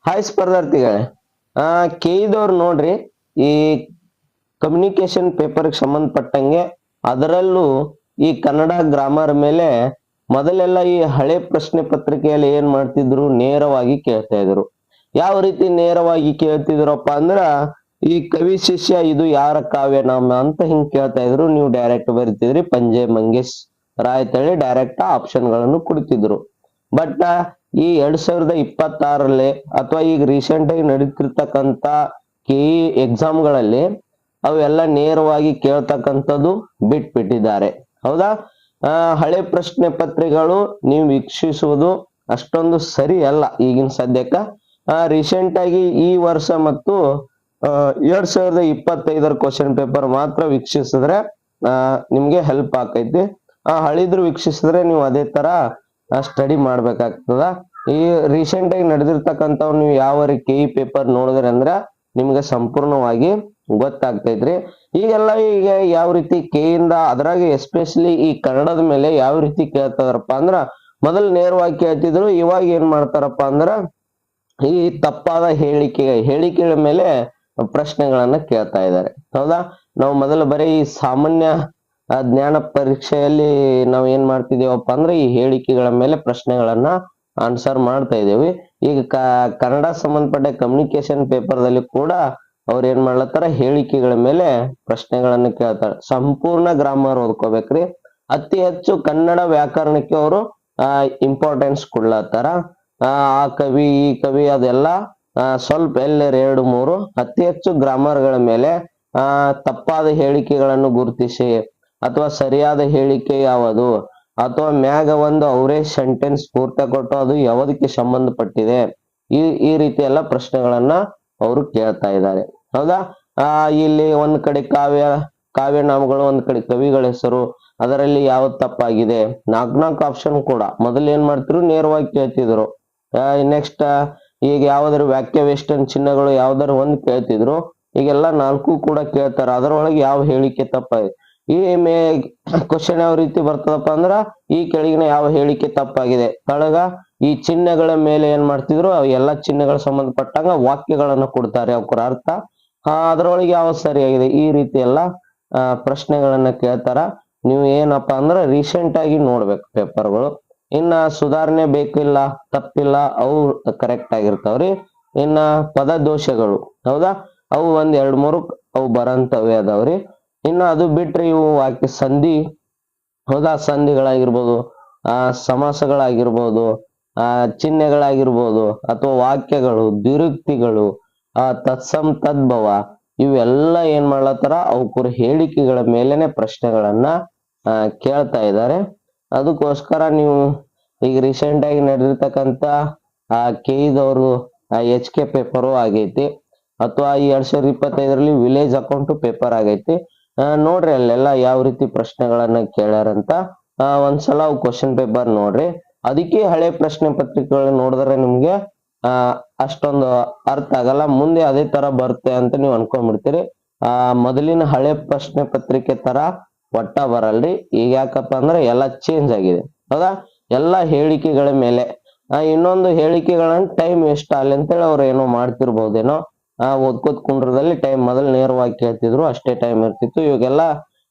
Hi ಸ್ಪರ್ಧಾರ್ಥಿಗಳೇ, ಕೆಇದವ್ರು ನೋಡ್ರಿ, ಈ communication ಪೇಪರ್ಗೆ ಸಂಬಂಧಪಟ್ಟಂಗೆ ಅದರಲ್ಲೂ ಈ ಕನ್ನಡ ಗ್ರಾಮರ್ ಮೇಲೆ ಮೊದಲೆಲ್ಲ ಈ ಹಳೆ ಪ್ರಶ್ನೆ ಪತ್ರಿಕೆಯಲ್ಲಿ ಏನ್ ಮಾಡ್ತಿದ್ರು, ನೇರವಾಗಿ ಕೇಳ್ತಾ ಇದ್ರು. ಯಾವ ರೀತಿ ನೇರವಾಗಿ ಕೇಳ್ತಿದ್ರಪ್ಪ ಅಂದ್ರ, ಈ ಕವಿ ಶಿಷ್ಯ ಇದು ಯಾರ ಕಾವ್ಯನಾಮ ಅಂತ ಹಿಂಗ್ ಕೇಳ್ತಾ ಇದ್ರು. ನೀವು ಡೈರೆಕ್ಟ್ ಬರಿತಿದ್ರಿ ಪಂಜೆ ಮಂಗೇಶ್ ರಾಯ್ ತಳಿ ಡೈರೆಕ್ಟ್ ಆಪ್ಷನ್ ಗಳನ್ನು ಕೊಡ್ತಿದ್ರು. ಬಟ್ ಈ 2026ರಲ್ಲಿ ಅಥವಾ ಈಗ ರೀಸೆಂಟ್ ಆಗಿ ನಡೀತಿರ್ತಕ್ಕಂತ ಕೆಇ ಎಕ್ಸಾಮ್ಗಳಲ್ಲಿ ಅವೆಲ್ಲ ನೇರವಾಗಿ ಕೇಳ್ತಕ್ಕಂಥದ್ದು ಬಿಟ್ಬಿಟ್ಟಿದ್ದಾರೆ. ಹೌದಾ? ಹಳೆ ಪ್ರಶ್ನೆ ಪತ್ರಿಕೆಗಳು ನೀವು ವೀಕ್ಷಿಸುವುದು ಅಷ್ಟೊಂದು ಸರಿ ಅಲ್ಲ ಈಗಿನ ಸದ್ಯಕ್ಕ. ರೀಸೆಂಟ್ ಆಗಿ ಈ ವರ್ಷ ಮತ್ತು 2025ರ ಕ್ವಶನ್ ಪೇಪರ್ ಮಾತ್ರ ವೀಕ್ಷಿಸಿದ್ರೆ ನಿಮ್ಗೆ ಹೆಲ್ಪ್ ಆಕೈತಿ. ಹಳಿದ್ರು ವೀಕ್ಷಿಸಿದ್ರೆ ನೀವು ಅದೇ ತರ ಸ್ಟಡಿ ಮಾಡ್ಬೇಕಾಗ್ತದ. ಈ ರೀಸೆಂಟ್ ಆಗಿ ನಡೆದಿರ್ತಕ್ಕಂಥವ್ ನೀವು ಯಾವ ಕೆಇ ಪೇಪರ್ ನೋಡಿದ್ರಿ ಅಂದ್ರ ನಿಮ್ಗೆ ಸಂಪೂರ್ಣವಾಗಿ ಗೊತ್ತಾಗ್ತೈತ್ರಿ. ಈಗ ಯಾವ ರೀತಿ ಕೆಇಂದ ಅದ್ರಾಗ ಎಸ್ಪೆಷಲಿ ಈ ಕನ್ನಡದ ಮೇಲೆ ಯಾವ ರೀತಿ ಕೇಳ್ತಾರಪ್ಪ ಅಂದ್ರ, ಮೊದಲು ನೇರವಾಗಿ ಕೇಳ್ತಿದ್ರು. ಇವಾಗ ಏನ್ ಮಾಡ್ತಾರಪ್ಪ ಅಂದ್ರ ಈ ತಪ್ಪಾದ ಹೇಳಿಕೆಗಳ ಮೇಲೆ ಪ್ರಶ್ನೆಗಳನ್ನ ಕೇಳ್ತಾ ಇದ್ದಾರೆ. ಹೌದಾ? ನಾವು ಮೊದಲು ಬರೀ ಈ ಸಾಮಾನ್ಯ ಜ್ಞಾನ ಪರೀಕ್ಷೆಯಲ್ಲಿ ನಾವ್ ಏನ್ ಮಾಡ್ತಿದೇವಪ್ಪ ಅಂದ್ರೆ ಈ ಹೇಳಿಕೆಗಳ ಮೇಲೆ ಪ್ರಶ್ನೆಗಳನ್ನ ಆನ್ಸರ್ ಮಾಡ್ತಾ ಇದ್ದೇವೆ. ಈಗ ಕನ್ನಡ ಸಂಬಂಧಪಟ್ಟ ಕಮ್ಯುನಿಕೇಶನ್ ಪೇಪರ್ ದಲ್ಲಿ ಕೂಡ ಅವ್ರು ಏನ್ ಮಾಡ್ಲತ್ತಾರ, ಹೇಳಿಕೆಗಳ ಮೇಲೆ ಪ್ರಶ್ನೆಗಳನ್ನ ಕೇಳ್ತಾರೆ. ಸಂಪೂರ್ಣ ಗ್ರಾಮರ್ ಓದ್ಕೋಬೇಕ್ರಿ. ಅತಿ ಹೆಚ್ಚು ಕನ್ನಡ ವ್ಯಾಕರಣಕ್ಕೆ ಅವರು ಇಂಪಾರ್ಟೆನ್ಸ್ ಕೊಡ್ಲತ್ತಾರ. ಆ ಕವಿ ಈ ಕವಿ ಅದೆಲ್ಲ ಸ್ವಲ್ಪ ಎಲ್ಲರ 2-3 ಅತಿ ಹೆಚ್ಚು ಗ್ರಾಮರ್ಗಳ ಮೇಲೆ ತಪ್ಪಾದ ಹೇಳಿಕೆಗಳನ್ನು ಗುರುತಿಸಿ ಅಥವಾ ಸರಿಯಾದ ಹೇಳಿಕೆ ಯಾವುದು, ಅಥವಾ ಮ್ಯಾಗ ಒಂದು ಅವರೇ ಸೆಂಟೆನ್ಸ್ ಪೂರ್ತಿ ಕೊಟ್ಟು ಅದು ಯಾವುದಕ್ಕೆ ಸಂಬಂಧಪಟ್ಟಿದೆ, ಈ ರೀತಿ ಎಲ್ಲ ಪ್ರಶ್ನೆಗಳನ್ನ ಅವರು ಕೇಳ್ತಾ ಇದ್ದಾರೆ. ಹೌದಾ? ಇಲ್ಲಿ ಒಂದ್ ಕಡೆ ಕಾವ್ಯನಾಮಗಳು, ಒಂದ್ ಕಡೆ ಕವಿಗಳ ಹೆಸರು, ಅದರಲ್ಲಿ ಯಾವ್ದು ತಪ್ಪಾಗಿದೆ, 4 ಆಪ್ಷನ್ ಕೂಡ ಮೊದಲು ಏನ್ ಮಾಡ್ತಿದ್ರು, ನೇರವಾಗಿ ಕೇಳ್ತಿದ್ರು. ನೆಕ್ಸ್ಟ್ ಈಗ ಯಾವ್ದಾದ್ರು ವಾಕ್ಯ ವೇಷ್ಟನ್ ಚಿಹ್ನೆಗಳು ಯಾವ್ದಾರು ಒಂದ್ ಕೇಳ್ತಿದ್ರು. ಈಗೆಲ್ಲ 4 ಕೂಡ ಕೇಳ್ತಾರ. ಅದರೊಳಗೆ ಯಾವ ಹೇಳಿಕೆ ತಪ್ಪಾಗಿದೆ, ಈ ಕ್ವಶನ್ ಯಾವ ರೀತಿ ಬರ್ತದಪ್ಪ ಅಂದ್ರ, ಈ ಕೆಳಗಿನ ಯಾವ ಹೇಳಿಕೆ ತಪ್ಪಾಗಿದೆ. ಕೆಳಗ ಈ ಚಿಹ್ನೆಗಳ ಮೇಲೆ ಏನ್ ಮಾಡ್ತಿದ್ರು, ಎಲ್ಲಾ ಚಿಹ್ನೆಗಳ ಸಂಬಂಧಪಟ್ಟಂಗ ವಾಕ್ಯಗಳನ್ನ ಕೊಡ್ತಾರೆ, ಅವರ ಅರ್ಥ. ಅದರೊಳಗೆ ಯಾವ ಸರಿಯಾಗಿದೆ, ಈ ರೀತಿ ಎಲ್ಲ ಪ್ರಶ್ನೆಗಳನ್ನ ಕೇಳ್ತಾರ. ನೀವು ಏನಪ್ಪಾ ಅಂದ್ರ ರೀಸೆಂಟ್ ಆಗಿ ನೋಡ್ಬೇಕು ಪೇಪರ್ಗಳು. ಇನ್ನ ಸುಧಾರಣೆ ಬೇಕಿಲ್ಲ, ತಪ್ಪಿಲ್ಲ, ಅವು ಕರೆಕ್ಟ್ ಆಗಿರ್ತಾವ್ರಿ. ಇನ್ನ ಪದ ದೋಷಗಳು, ಹೌದಾ, ಅವು 1-2-3 ಅವು ಬರಂತವೇ ಅದಾವ್ರಿ. ಇನ್ನು ಅದು ಬಿಟ್ರೆ ಇವು ವಾಕ್ಯ ಸಂಧಿ, ಹೌದಾ, ಸಂಧಿಗಳಾಗಿರ್ಬೋದು, ಸಮಾಸಗಳಾಗಿರ್ಬೋದು, ಚಿಹ್ನೆಗಳಾಗಿರ್ಬೋದು, ಅಥವಾ ವಾಕ್ಯಗಳು, ದ್ವಿರುಕ್ತಿಗಳು, ತತ್ಸಮ್ ತದ್ಭವ, ಇವೆಲ್ಲ ಏನ್ ಮಾಡ್ಲತ್ತಾರ, ಅವಕ್ಕೂರ ಹೇಳಿಕೆಗಳ ಮೇಲೆನೆ ಪ್ರಶ್ನೆಗಳನ್ನ ಕೇಳ್ತಾ ಇದ್ದಾರೆ. ಅದಕ್ಕೋಸ್ಕರ ನೀವು ಈಗ ರೀಸೆಂಟ್ ಆಗಿ ನಡೆದಿರ್ತಕ್ಕಂತ ಕೆಇದವ್ರು HK ಪೇಪರು ಆಗೈತಿ, ಅಥವಾ ಈ 2025ರಲ್ಲಿ ವಿಲೇಜ್ ಅಕೌಂಟ್ ಪೇಪರ್ ಆಗೈತಿ. ನೋಡ್ರಿ ಅಲ್ಲೆಲ್ಲ ಯಾವ ರೀತಿ ಪ್ರಶ್ನೆಗಳನ್ನ ಕೇಳ್ಯಾರಂತ. ಒಂದ್ಸಲ ಅವು ಕ್ವಶನ್ ಪೇಪರ್ ನೋಡ್ರಿ. ಅದಕ್ಕೆ ಹಳೆ ಪ್ರಶ್ನೆ ಪತ್ರಿಕೆಗಳು ನೋಡಿದ್ರೆ ನಿಮ್ಗೆ ಅಷ್ಟೊಂದು ಅರ್ಥ ಆಗಲ್ಲ. ಮುಂದೆ ಅದೇ ತರ ಬರುತ್ತೆ ಅಂತ ನೀವು ಅನ್ಕೊಂಡ್ಬಿಡ್ತೀರಿ. ಮೊದಲಿನ ಹಳೆ ಪ್ರಶ್ನೆ ಪತ್ರಿಕೆ ತರ ಒಟ್ಟ ಬರಲ್ರಿ. ಈಗ ಯಾಕಪ್ಪ ಅಂದ್ರೆ ಎಲ್ಲ ಚೇಂಜ್ ಆಗಿದೆ. ಹೌದಾ? ಎಲ್ಲ ಹೇಳಿಕೆಗಳ ಮೇಲೆ. ಇನ್ನೊಂದು ಹೇಳಿಕೆಗಳನ್ನ ಟೈಮ್ ವೇಸ್ಟ್ ಆಗಲಿ ಅಂತೇಳಿ ಅವ್ರು ಏನೋ ಮಾಡ್ತಿರ್ಬೋದೇನೋ. ಓದ್ಕೋತ್ ಕುಂಡ್ರದಲ್ಲಿ ಟೈಮ್ ಮೊದಲು ನೇರವಾಗಿ ಕೇಳ್ತಿದ್ರು, ಅಷ್ಟೇ ಟೈಮ್ ಇರ್ತಿತ್ತು. ಇವಾಗೆಲ್ಲ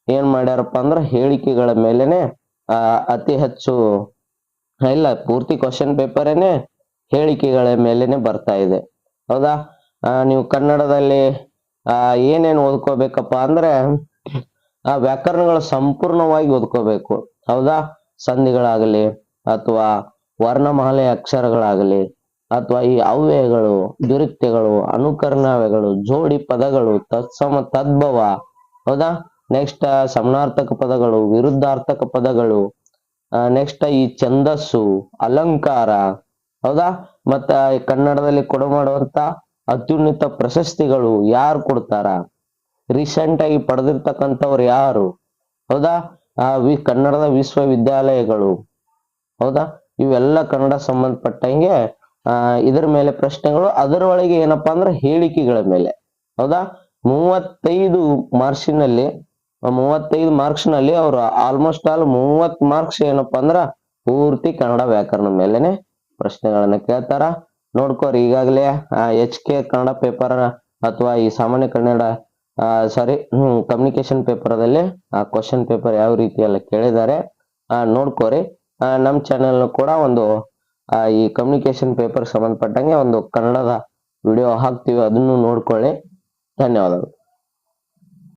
ಏನ್ ಮಾಡ್ಯಾರಪ್ಪ ಅಂದ್ರೆ ಹೇಳಿಕೆಗಳ ಮೇಲೆನೆ ಅತಿ ಹೆಚ್ಚು, ಇಲ್ಲ ಪೂರ್ತಿ ಕ್ವಶನ್ ಪೇಪರೇನೆ ಹೇಳಿಕೆಗಳ ಮೇಲೆನೆ ಬರ್ತಾ ಇದೆ. ಹೌದಾ? ನೀವು ಕನ್ನಡದಲ್ಲಿ ಏನೇನು ಓದ್ಕೋಬೇಕಪ್ಪ ಅಂದ್ರೆ ವ್ಯಾಕರಣಗಳು ಸಂಪೂರ್ಣವಾಗಿ ಓದ್ಕೋಬೇಕು. ಹೌದಾ? ಸಂಧಿಗಳಾಗಲಿ, ಅಥವಾ ವರ್ಣಮಾಲೆ ಅಕ್ಷರಗಳಾಗಲಿ, ಅಥವಾ ಈ ಅವ್ಯಯಗಳು, ದುರಿತ್ಯಗಳು, ಅನುಕರಣಾವ್ಯಗಳು, ಜೋಡಿ ಪದಗಳು, ತತ್ಸಮ ತದ್ಭವ, ಹೌದಾ, ನೆಕ್ಸ್ಟ್ ಸಮಾನಾರ್ಥಕ ಪದಗಳು, ವಿರುದ್ಧಾರ್ಥಕ ಪದಗಳು, ನೆಕ್ಸ್ಟ್ ಈ ಛಂದಸ್ಸು, ಅಲಂಕಾರ, ಹೌದಾ, ಮತ್ತ ಕನ್ನಡದಲ್ಲಿ ಕೊಡಮಾಡುವಂತ ಅತ್ಯುನ್ನತ ಪ್ರಶಸ್ತಿಗಳು ಯಾರು ಕೊಡ್ತಾರ, ರೀಸೆಂಟ್ ಆಗಿ ಪಡೆದಿರ್ತಕ್ಕಂಥವ್ರು ಯಾರು, ಹೌದಾ, ಕನ್ನಡದ ವಿಶ್ವವಿದ್ಯಾಲಯಗಳು, ಹೌದಾ, ಇವೆಲ್ಲ ಕನ್ನಡ ಸಂಬಂಧಪಟ್ಟಂಗೆ ಇದ್ರ ಮೇಲೆ ಪ್ರಶ್ನೆಗಳು. ಅದರೊಳಗೆ ಏನಪ್ಪಾ ಅಂದ್ರೆ ಹೇಳಿಕೆಗಳ ಮೇಲೆ. ಹೌದಾ? 35 ಮಾರ್ಕ್ಸ್ ನಲ್ಲಿ ಅವರು ಆಲ್ಮೋಸ್ಟ್ ಆಲ್ 30 ಮಾರ್ಕ್ಸ್ ಏನಪ್ಪಾ ಅಂದ್ರ ಪೂರ್ತಿ ಕನ್ನಡ ವ್ಯಾಕರಣ ಮೇಲೆನೆ ಪ್ರಶ್ನೆಗಳನ್ನ ಕೇಳ್ತಾರ. ನೋಡ್ಕೋರಿ. ಈಗಾಗಲೇ HK ಕನ್ನಡ ಪೇಪರ್ ಅಥವಾ ಈ ಸಾಮಾನ್ಯ ಕನ್ನಡ ಕಮ್ಯುನಿಕೇಶನ್ ಪೇಪರ್ದಲ್ಲಿ ಕ್ವಶನ್ ಪೇಪರ್ ಯಾವ ರೀತಿ ಎಲ್ಲ ಕೇಳಿದ್ದಾರೆ ನೋಡ್ಕೋರಿ. ನಮ್ಮ ಚಾನೆಲ್ ಕೂಡ ಒಂದು ಈ ಕಮ್ಯುನಿಕೇಶನ್ ಪೇಪರ್ ಸಂಬಂಧಪಟ್ಟಂಗೆ ಒಂದು ಕನ್ನಡದ ವಿಡಿಯೋ ಹಾಕ್ತಿವಿ, ಅದನ್ನು ನೋಡ್ಕೊಳ್ಳಿ. ಧನ್ಯವಾದಗಳು.